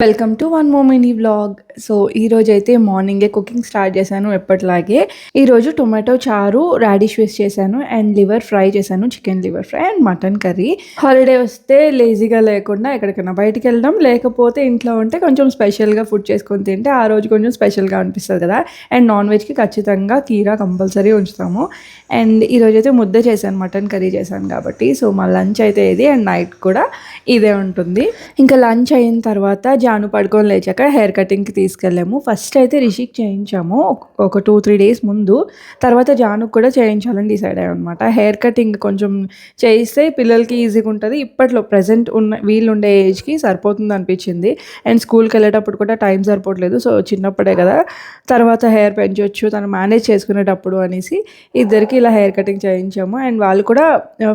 Welcome to one more mini vlog. So ఈరోజు అయితే మార్నింగే కుకింగ్ స్టార్ట్ చేశాను ఎప్పటిలాగే. ఈరోజు టొమాటో చారు, రాడిష్ వేస్ట్ చేశాను అండ్ లివర్ ఫ్రై చేశాను, chicken liver fry and mutton curry. Holiday వస్తే లేజీగా లేకుండా ఎక్కడికైనా బయటికి వెళ్ళడం, లేకపోతే ఇంట్లో ఉంటే కొంచెం స్పెషల్గా ఫుడ్ చేసుకొని తింటే ఆ రోజు కొంచెం స్పెషల్గా అనిపిస్తుంది కదా. అండ్ నాన్ వెజ్కి ఖచ్చితంగా కీరా కంపల్సరీ ఉంచుతాము. అండ్ ఈరోజు అయితే ముద్ద చేశాను, మటన్ కర్రీ చేశాను కాబట్టి. సో మా లంచ్ అయితే ఇది అండ్ నైట్ కూడా ఇదే ఉంటుంది. ఇంకా లంచ్ అయిన తర్వాత జాను పడుకొని లేచాక హెయిర్ కటింగ్కి తీసుకెళ్ళాము. ఫస్ట్ అయితే రిషికి చేయించాము ఒక 2-3 డేస్ ముందు. తర్వాత జానుకు కూడా చేయించాలని డిసైడ్ అయ్యాం అనమాట. హెయిర్ కటింగ్ కొంచెం చేయిస్తే పిల్లలకి ఈజీగా ఉంటుంది. ఇప్పట్లో ప్రజెంట్ వీళ్ళు ఉండే ఏజ్కి సరిపోతుంది అనిపించింది. అండ్ స్కూల్కి వెళ్ళేటప్పుడు కూడా టైం సరిపోవట్లేదు. సో చిన్నప్పుడే కదా, తర్వాత హెయిర్ పెంచవచ్చు తను మేనేజ్ చేసుకునేటప్పుడు అనేసి ఇద్దరికి ఇలా హెయిర్ కటింగ్ చేయించాము. అండ్ వాళ్ళు కూడా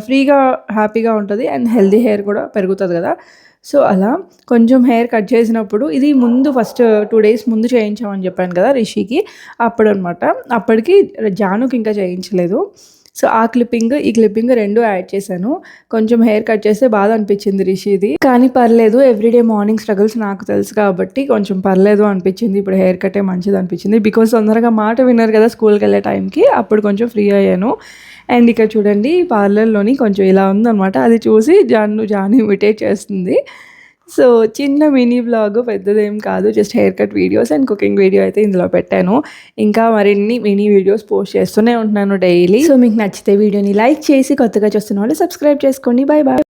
ఫ్రీగా హ్యాపీగా ఉంటుంది అండ్ హెల్దీ హెయిర్ కూడా పెరుగుతుంది కదా. సో అలా కొంచెం హెయిర్ కట్ చేసినప్పుడు ఇది ముందు ఫస్ట్ 2 డేస్ ముందు చేయించామని చెప్పాను కదా రిషికి. అప్పుడు అనమాట, అప్పటికి జానుకి ఇంకా చేయించలేదు. సో ఆ క్లిప్పింగ్ ఈ క్లిప్పింగ్ 2 యాడ్ చేశాను. కొంచెం హెయిర్ కట్ చేస్తే బాధ అనిపించింది రిషిది, కానీ పర్లేదు, ఎవ్రీడే మార్నింగ్ స్ట్రగుల్స్ నాకు తెలుసు కాబట్టి కొంచెం పర్లేదు అనిపించింది. ఇప్పుడు హెయిర్ కట్టే మంచిది అనిపించింది, బికాస్ తొందరగా మాట విన్నారు కదా స్కూల్కి వెళ్ళే టైంకి. అప్పుడు కొంచెం ఫ్రీ అయ్యాను. అండ్ ఇక్కడ చూడండి పార్లర్లోని కొంచెం ఇలా ఉందన్నమాట. అది చూసి జాను ఇమిటేట్ చేస్తుంది. సో చిన్న మినీ వ్లాగ్, పెద్దదేం కాదు, just hair cut videos and cooking video అయితే ఇందులో పెట్టాను. ఇంకా మరిన్ని మినీ వీడియోస్ పోస్ట్ చేస్తూనే ఉంటున్నాను డైలీ. సో మీకు నచ్చితే వీడియోని లైక్ చేసి, కొత్తగా చూస్తున్న వాళ్ళు సబ్స్క్రైబ్ చేసుకోండి. Bye bye.